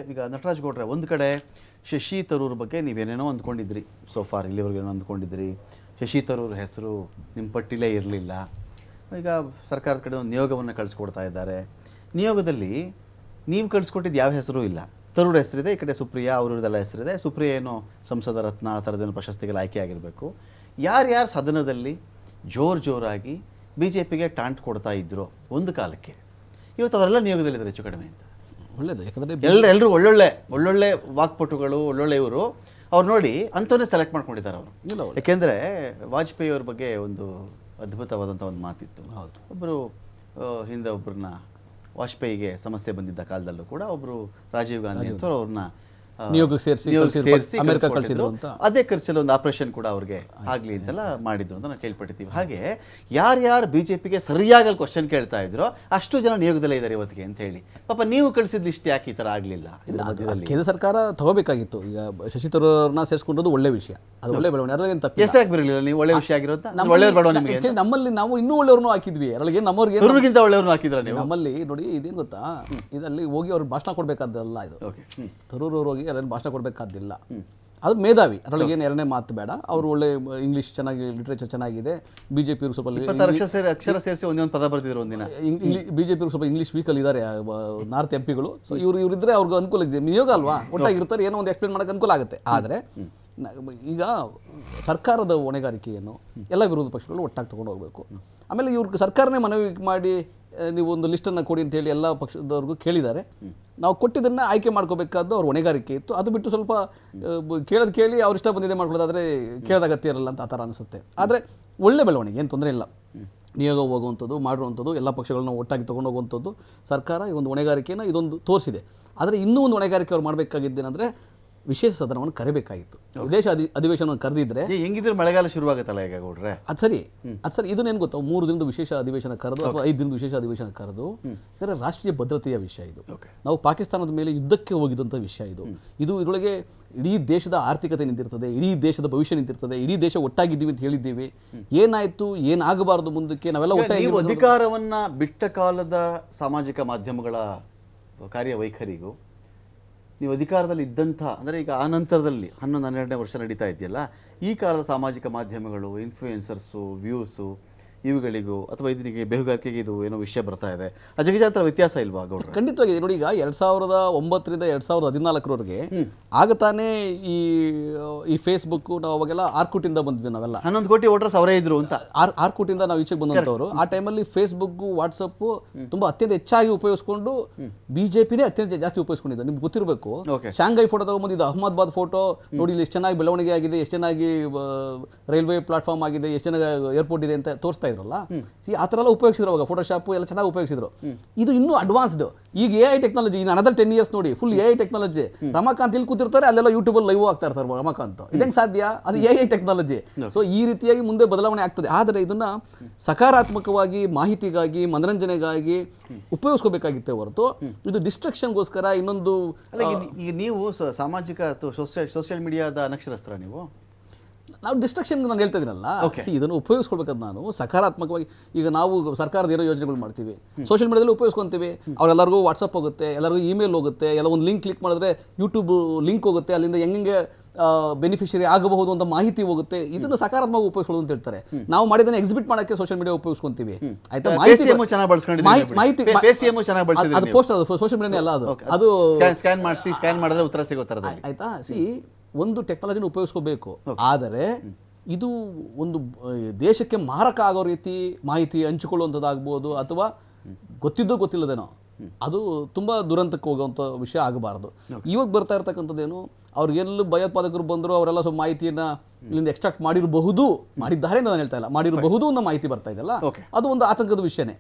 ಈಗ ನಟರಾಜ್ ಗೌಡ್ರೆ ಒಂದು ಕಡೆ ಶಶಿ ತರೂರ್ ಬಗ್ಗೆ ನೀವೇನೇನೋ ಅಂದ್ಕೊಂಡಿದ್ರಿ ಸೋಫಾರ್ ಇಲ್ಲಿವರೆಗೇನೋ ಅಂದ್ಕೊಂಡಿದ್ರಿ. ಶಶಿ ತರೂರ್ ಹೆಸರು ನಿಮ್ಮ ಪಟ್ಟಿಲೇ ಇರಲಿಲ್ಲ. ಈಗ ಸರ್ಕಾರದ ಕಡೆ ಒಂದು ನಿಯೋಗವನ್ನು ಕಳಿಸ್ಕೊಡ್ತಾ ಇದ್ದಾರೆ. ನಿಯೋಗದಲ್ಲಿ ನೀವು ಕಳಿಸ್ಕೊಟ್ಟಿದ್ದು ಯಾವ ಹೆಸರು ಇಲ್ಲ. ತರೂರ್ ಹೆಸರಿದೆ, ಈ ಕಡೆ ಸುಪ್ರಿಯಾ ಅವ್ರದ್ದೆಲ್ಲ ಹೆಸರಿದೆ. ಸುಪ್ರಿಯಾ ಏನೋ ಸಂಸದ ರತ್ನ ಆ ಥರದ್ದೇನೋ ಪ್ರಶಸ್ತಿಗೆ ಆಯ್ಕೆ ಆಗಿರಬೇಕು. ಯಾರ್ಯಾರು ಸದನದಲ್ಲಿ ಜೋರಾಗಿ ಬಿ ಜೆ ಪಿಗೆ ಟಾಂಟ್ ಕೊಡ್ತಾ ಇದ್ರು ಒಂದು ಕಾಲಕ್ಕೆ, ಇವತ್ತು ಅವರೆಲ್ಲ ನಿಯೋಗದಲ್ಲಿದ್ದಾರೆ ಹೆಚ್ಚು ಕಡಿಮೆ ಅಂತ. ಒಳ್ಳೇದು, ಯಾಕಂದರೆ ಎಲ್ಲರೂ ಒಳ್ಳೊಳ್ಳೆ ವಾಕ್ಪಟುಗಳು, ಒಳ್ಳೊಳ್ಳೆ ಇವರು. ಅವ್ರು ನೋಡಿ ಅಂಥವನ್ನೇ ಸೆಲೆಕ್ಟ್ ಮಾಡ್ಕೊಂಡಿದ್ದಾರೆ ಅವರು. ಯಾಕೆಂದರೆ ವಾಜಪೇಯಿ ಅವ್ರ ಬಗ್ಗೆ ಒಂದು ಅದ್ಭುತವಾದಂಥ ಒಂದು ಮಾತಿತ್ತು. ಹೌದು, ಒಬ್ಬರು ಹಿಂದೆ ಒಬ್ಬರನ್ನ ವಾಜಪೇಯಿಗೆ ಸಮಸ್ಯೆ ಬಂದಿದ್ದ ಕಾಲದಲ್ಲೂ ಕೂಡ ಒಬ್ಬರು ರಾಜೀವ್ ಗಾಂಧಿ ಅಂತ ಅವ್ರನ್ನ ನಿಯೋಗಕ್ಕೆ ಸೇರಿಸಿ ಅಮೆರಿಕ ಕಳಿಸಿದ್ರು ಅಂತ. ಅದೇ ಖರ್ಚಲ್ಲಿ ಒಂದು ಆಪರೇಷನ್ ಕೂಡ ಅವ್ರಿಗೆ ಆಗಲಿ ಅಂತೆಲ್ಲ ಮಾಡಿದ್ರು ಅಂತ ನಾವು ಕೇಳ್ಪಟ್ಟಿದ್ದೀವಿ. ಹಾಗೆ ಯಾರ್ಯಾರು ಬಿಜೆಪಿಗೆ ಸರಿಯಾಗಿ ಅಲ್ಲಿ ಕ್ವಶನ್ ಕೇಳ್ತಾ ಇದ್ರು ಅಷ್ಟು ಜನ ನಿಯೋಗದಲ್ಲೇ ಇದ್ದಾರೆ ಇವತ್ತಿಗೆ ಅಂತ ಹೇಳಿ. ಪಾಪ ನೀವು ಕಳಿಸಿದ ಲಿಸ್ಟ್ ಯಾಕೆ ಈ ಥರ ಆಗಲಿಲ್ಲ? ಕೇಂದ್ರ ಸರ್ಕಾರ ತಗೋಬೇಕಾಗಿತ್ತು. ಈಗ ಶಶಿ ತರೂರ್ನ ಸೇರಿಸ್ಕೊಂಡದ್ದು ಒಳ್ಳೆ ವಿಷಯ, ಅದು ಒಳ್ಳೆ ಬೆಳವಣಿಗೆ. ಅದರಲ್ಲಿ ತಪ್ಪು ಹೆಸರಾಗಿ ಬರಲಿಲ್ಲ. ನೀವು ಒಳ್ಳೆ ವಿಷಯ ಆಗಿರೋದು ಒಳ್ಳೆಯವ್ರು ಬೇಡ ನಿಮಗೆ. ನಮ್ಮಲ್ಲಿ ನಾವು ಇನ್ನೂ ಒಳ್ಳೆಯವ್ರನ್ನೂ ಹಾಕಿದ್ವಿ. ಅದರಲ್ಲಿ ನಮ್ಮವ್ರಿಗೆ ತರೂರ್ಗಿಂತ ಒಳ್ಳೆಯವ್ರನ್ನ ಹಾಕಿದ್ರ ನೀವು. ನಮ್ಮಲ್ಲಿ ನೋಡಿ ಇದೇನು ಗೊತ್ತಾ, ಇದರಲ್ಲಿ ಹೋಗಿ ಅವ್ರು ಭಾಷಣ ಕೊಡಬೇಕಾದ್ದಲ್ಲ. ಇದು ತರೂರ್ ಅವ್ರು ಹೋಗಿ ಅದರಲ್ಲಿ ಭಾಷಣ ಕೊಡಬೇಕಾದಿಲ್ಲ. ಅದು ಮೇಧಾವಿ, ಅದರೊಳಗೆ ಏನು ಎರಡನೇ ಮಾತು ಬೇಡ. ಅವರು ಒಳ್ಳೆ ಇಂಗ್ಲೀಷ್ ಚೆನ್ನಾಗಿ, ಲಿಟ್ರೇಚರ್ ಚೆನ್ನಾಗಿದೆ. ಬಿಜೆಪಿ ಸ್ವಲ್ಪ ಅಕ್ಷರ ಸೇರಿಸಿ ಒಂದೊಂದು ಪದ ಬರ್ತಿದ್ರು ಒಂದಿನ. ಬಿಜೆಪಿ ಸ್ವಲ್ಪ ಇಂಗ್ಲೀಷ್ ವೀಕಲ್ಲಿ ಇದ್ದಾರೆ ನಾರ್ತ್ ಎಂಪಿಗಳು. ಸೊ ಇವರಿದ್ರೆ ಅವ್ರಿಗೆ ಅನುಕೂಲ ಇದೆ. ನಿಯೋಗ ಅಲ್ವಾ, ಒಟ್ಟಾಗಿರ್ತಾರೆ, ಏನೋ ಒಂದು ಎಕ್ಸ್ಪ್ಲೇನ್ ಮಾಡೋಕೆ ಅನುಕೂಲ ಆಗುತ್ತೆ. ಆದರೆ ಈಗ ಸರ್ಕಾರದ ಹೊಣೆಗಾರಿಕೆಯನ್ನು ಎಲ್ಲ ವಿರೋಧ ಪಕ್ಷಗಳು ಒಟ್ಟಾಗಿ ತೊಗೊಂಡು ಹೋಗಬೇಕು. ಆಮೇಲೆ ಇವ್ರಿಗೆ ಸರ್ಕಾರನೇ ಮನವಿ ಮಾಡಿ ನೀವು ಒಂದು ಲಿಸ್ಟನ್ನು ಕೊಡಿ ಅಂತ ಹೇಳಿ ಎಲ್ಲ ಪಕ್ಷದವ್ರಿಗೂ ಕೇಳಿದ್ದಾರೆ. ನಾವು ಕೊಟ್ಟಿದ್ದನ್ನು ಆಯ್ಕೆ ಮಾಡ್ಕೋಬೇಕಾದ್ದು ಅವ್ರ ಹೊಣೆಗಾರಿಕೆ ಇತ್ತು. ಅದು ಬಿಟ್ಟು ಸ್ವಲ್ಪ ಕೇಳಿ ಅವ್ರು ಇಷ್ಟ ಬಂದಿದೆ ಮಾಡ್ಕೊಳ್ಳೋದಾದರೆ ಕೇಳೋದ ಅಗತ್ಯ ಇರಲ್ಲ ಅಂತ ಆ ಥರ ಅನಿಸುತ್ತೆ. ಆದರೆ ಒಳ್ಳೆ ಬೆಳವಣಿಗೆ, ಏನು ತೊಂದರೆ ಇಲ್ಲ. ನಿಯೋಗ ಹೋಗುವಂಥದ್ದು, ಮಾಡಿರುವಂಥದ್ದು, ಎಲ್ಲ ಪಕ್ಷಗಳನ್ನ ಒಟ್ಟಾಗಿ ತೊಗೊಂಡು ಹೋಗುವಂಥದ್ದು ಸರ್ಕಾರ ಈ ಒಂದು ಹೊಣೆಗಾರಿಕೆಯನ್ನು ಇದೊಂದು ತೋರಿಸಿದೆ. ಆದರೆ ಇನ್ನೂ ಒಂದು ಹೊಣೆಗಾರಿಕೆ ಅವ್ರು ಮಾಡಬೇಕಾಗಿದ್ದೇನೆಂದರೆ ವಿಶೇಷ ಸದನವನ್ನು ಕರೆಬೇಕಾಗಿತ್ತು. ವಿದೇಶ ಅಧಿವೇಶನವನ್ನು ಕರೆದಿದ್ರೆ ಹೆಂಗಿದ್ರೆ ಮಳೆಗಾಲ ಶುರುವಾಗುತ್ತಲ್ಲ ಈಗ ಗೌಡ್ರೆ. ಅದು ಸರಿ. ಇದನ್ನೇನು ಗೊತ್ತಾ, 3 ದಿನದ ವಿಶೇಷ ಅಧಿವೇಶನ ಕರೆದು ಅಥವಾ 5 ದಿನದ ವಿಶೇಷ ಅಧಿವೇಶನ ಕರೆದು, ಯಾಕಂದರೆ ರಾಷ್ಟ್ರೀಯ ಭದ್ರತೆಯ ವಿಷಯ ಇದು. ನಾವು ಪಾಕಿಸ್ತಾನದ ಮೇಲೆ ಯುದ್ಧಕ್ಕೆ ಹೋಗಿದ್ದಂಥ ವಿಷಯ ಇದು. ಇದರೊಳಗೆ ಇಡೀ ದೇಶದ ಆರ್ಥಿಕತೆ ನಿಂತಿರ್ತದೆ, ಇಡೀ ದೇಶದ ಭವಿಷ್ಯ ನಿಂತಿರ್ತದೆ, ಇಡೀ ದೇಶ ಒಟ್ಟಾಗಿದ್ದೀವಿ ಅಂತ ಹೇಳಿದ್ದೀವಿ. ಏನಾಯಿತು, ಏನಾಗಬಾರದು ಮುಂದಕ್ಕೆ, ನಾವೆಲ್ಲ ಒಟ್ಟಾಗಿ. ಅಧಿಕಾರವನ್ನ ಬಿಟ್ಟ ಕಾಲದ ಸಾಮಾಜಿಕ ಮಾಧ್ಯಮಗಳ ಕಾರ್ಯವೈಖರಿಗೂ ನೀವು ಅಧಿಕಾರದಲ್ಲಿ ಇದ್ದಂಥ, ಅಂದರೆ ಈಗ ಆ ನಂತರದಲ್ಲಿ 11-12ನೇ ವರ್ಷ ನಡೀತಾ ಇದೆಯಲ್ಲ, ಈ ಕಾಲದ ಸಾಮಾಜಿಕ ಮಾಧ್ಯಮಗಳು, ಇನ್ಫ್ಲೂಯೆನ್ಸರ್ಸು, ವ್ಯೂಸು ಇವುಗಳಿಗೂ ಅಥವಾ ಇದರಿಗೆ ಬೇಹುಗಾರಿಕೆಗೆ ಇದು ಏನೋ ವಿಷಯ ಬರ್ತಾ ಇದೆ. ಅಜಗಜಾಂತರ ವ್ಯತ್ಯಾಸ ಇಲ್ವಾ ಗೌಡ್ರೆ? ಖಂಡಿತವಾಗಿ. ನೋಡಿ, ಈಗ 2009ರಿಂದ 2014ರವರೆಗೆ ಆಗ ತಾನೇ ಈ ಫೇಸ್ಬುಕ್, ನಾವು ಅವಾಗೆಲ್ಲ ಆರ್ಕುಟಿಂದ ಬಂದ್ವಿ. ನಾವೆಲ್ಲ 11 ಕೋಟಿ ವೋಟರ್ಸ್ ಅವರೇ ಇದ್ರು ಅಂತ. ಆರ್ಕುಟಿಂದ ನಾವು ಈಚೆಗೆ ಬಂದಂಥವ್ರು. ಆ ಟೈಮಲ್ಲಿ ಫೇಸ್ಬುಕ್, ವಾಟ್ಸಪ್ ತುಂಬ ಅತ್ಯಂತ ಹೆಚ್ಚಾಗಿ ಉಪಯೋಗಿಸ್ಕೊಂಡು ಬಿಜೆಪಿನೇ ಅತ್ಯಂತ ಜಾಸ್ತಿ ಉಪಯೋಗಿಸ್ಕೊಂಡಿದ್ದು. ನಿಮ್ಗೆ ಗೊತ್ತಿರಬೇಕು, ಶಾಂಘೈ ಫೋಟೋ ತಗೊಂಬಂದಿದ್ದು, ಅಹಮದಾಬಾದ್ ಫೋಟೋ ನೋಡಿ, ಇಲ್ಲಿ ಎಷ್ಟು ಚೆನ್ನಾಗಿ ಬೆಳವಣಿಗೆ ಆಗಿದೆ, ಎಷ್ಟು ಚೆನ್ನಾಗಿ ರೈಲ್ವೆ ಪ್ಲಾಟ್ಫಾರ್ಮ್ ಆಗಿದೆ, ಎಷ್ಟು ಚೆನ್ನಾಗಿ ಏರ್ಪೋರ್ಟ್ ಇದೆ ಅಂತ ತೋರಿಸ್ತಾ ಇದ್ರಲ್ಲ. ಆ ಥರ ಎಲ್ಲ ಉಪಯೋಗಿಸಿದ್ರು ಅವಾಗ. ಫೋಟೋಶಾಪ್ ಎಲ್ಲ ಚೆನ್ನಾಗಿ ಉಪಯೋಗಿಸಿದ್ರು. ಇದು ಇನ್ನೂ ಅಡ್ವಾನ್ಸ್ಡ್. ಈಗ AI ಟೆಕ್ನಾಲಜಿ, ಇನ್ನು ಅನದರ್ 10 years ನೋಡಿ, ಫುಲ್ AI ಟೆಕ್ನಾಲಜಿ. ರಮಾಕಾಂತ್ ಇಲ್ಲಿ ಕೂತಿರ್ತಾರೆ, ಅಲ್ಲೆಲ್ಲ ಯೂಟ್ಯೂಬಲ್ಲಿ ಲೈವ್ ಆಗ್ತಾ ಇರ್ತಾರೆ ರಮಾಕಾಂತ್. ಇದಂಗೆ ಸಾಧ್ಯ? ಅದು AI ಟೆಕ್ನಾಲಜಿ. ಸೊ ಈ ರೀತಿಯಾಗಿ ಮುಂದೆ ಬದಲಾವಣೆ ಆಗ್ತದೆ. ಆದರೆ ಇದನ್ನ ಸಕಾರಾತ್ಮಕವಾಗಿ, ಮಾಹಿತಿಗಾಗಿ, ಮನರಂಜನೆಗಾಗಿ ಉಪಯೋಗಿಸ್ಕೋಬೇಕಾಗಿತ್ತೆ ಹೊರತು ಇದು ಡಿಸ್ಟ್ರಕ್ಷನ್ಗೋಸ್ಕರ ಇನ್ನೊಂದು. ಈಗ ನೀವು ಸಾಮಾಜಿಕ ಸೋಷಿಯಲ್ ಮೀಡಿಯಾದ ಅನಕ್ಷರಸ್ತ್ರ ನೀವು. ನಾವು ಡಿಸ್ಟ್ರಕ್ಷನ್ ನಾನು ಹೇಳ್ತಾ ಇದ್ದೀನಲ್ಲ, ಇದನ್ನು ಉಪಯೋಗಿಸ್ಕೊಳ್ಬೇಕಾದ ನಾನು ಸಕಾರಾತ್ಮಕವಾಗಿ. ಈಗ ನಾವು ಸರ್ಕಾರದ ಏನೋ ಯೋಜನೆಗಳು ಮಾಡ್ತೀವಿ, ಸೋಷಿಯಲ್ ಮೀಡಿಯಾದಲ್ಲಿ ಉಪಯೋಗಿಸ್ಕೊಂತೀವಿ. ಅವರೆಲ್ಲರಿಗೂ ವಾಟ್ಸಪ್ ಹೋಗುತ್ತೆ, ಎಲ್ಲರಿಗೂ ಇಮೇಲ್ ಹೋಗುತ್ತೆ, ಎಲ್ಲ ಒಂದು ಲಿಂಕ್ ಕ್ಲಿಕ್ ಮಾಡಿದ್ರೆ ಯೂಟ್ಯೂಬ್ ಲಿಂಕ್ ಹೋಗುತ್ತೆ, ಅಲ್ಲಿಂದ ಹೆಂಗೆ ಬೆನಿಫಿಷರಿ ಆಗಬಹುದು ಅಂತ ಮಾಹಿತಿ ಹೋಗುತ್ತೆ. ಇದನ್ನು ಸಕಾರಾತ್ಮಕ ಉಪಯೋಗಿಸ್ಕೊಳ್ಳೋದು ಅಂತ ಹೇಳ್ತಾರೆ. ನಾವು ಮಾಡಿದ್ದನ್ನು ಎಕ್ಸಿಬಿಟ್ ಮಾಡೋಕ್ಕೆ ಸೋಷಿಯಲ್ ಮೀಡಿಯಾ ಉಪಯೋಗಿಸ್ಕೊಂತೀವಿ. ಆಯ್ತಾ? ಅದು ಪೋಸ್ಟ್, ಅದು ಸೋಷಿಯಲ್ ಮೀಡಿಯಾನೇ ಅಲ್ಲ, ಅದು ಸ್ಕ್ಯಾನ್ ಮಾಡಿದ್ರೆ ಉತ್ತರ ಸಿಗುತ್ತೆ. ಆಯ್ತಾ? ಒಂದು ಟೆಕ್ನಾಲಜಿನ ಉಪಯೋಗಿಸ್ಕೋಬೇಕು. ಆದರೆ ಇದು ಒಂದು ದೇಶಕ್ಕೆ ಮಾರಕ ಆಗೋ ರೀತಿ ಮಾಹಿತಿ ಹಂಚಿಕೊಳ್ಳುವಂಥದ್ದಾಗ್ಬೋದು, ಅಥವಾ ಗೊತ್ತಿಲ್ಲದೇನೋ ಅದು ತುಂಬ ದುರಂತಕ್ಕೆ ಹೋಗುವಂಥ ವಿಷಯ ಆಗಬಾರ್ದು. ಇವಾಗ ಬರ್ತಾ ಇರ್ತಕ್ಕಂಥದ್ದೇನು, ಅವ್ರಿಗೆಲ್ಲೂ ಭಯೋತ್ಪಾದಕರು ಬಂದರು, ಅವರೆಲ್ಲ ಸ್ವಲ್ಪ ಮಾಹಿತಿಯನ್ನು ಇಲ್ಲಿಂದ ಎಕ್ಸ್ಟ್ರಾಕ್ಟ್ ಮಾಡಿರಬಹುದು, ಮಾಡಿದ್ದಾರೆ ಅಂತ ನಾನು ಹೇಳ್ತಾ ಇಲ್ಲ, ಮಾಡಿರಬಹುದು ಅನ್ನೋ ಮಾಹಿತಿ ಬರ್ತಾ ಇದೆಯಲ್ಲ, ಅದು ಒಂದು ಆತಂಕದ ವಿಷಯನೇ.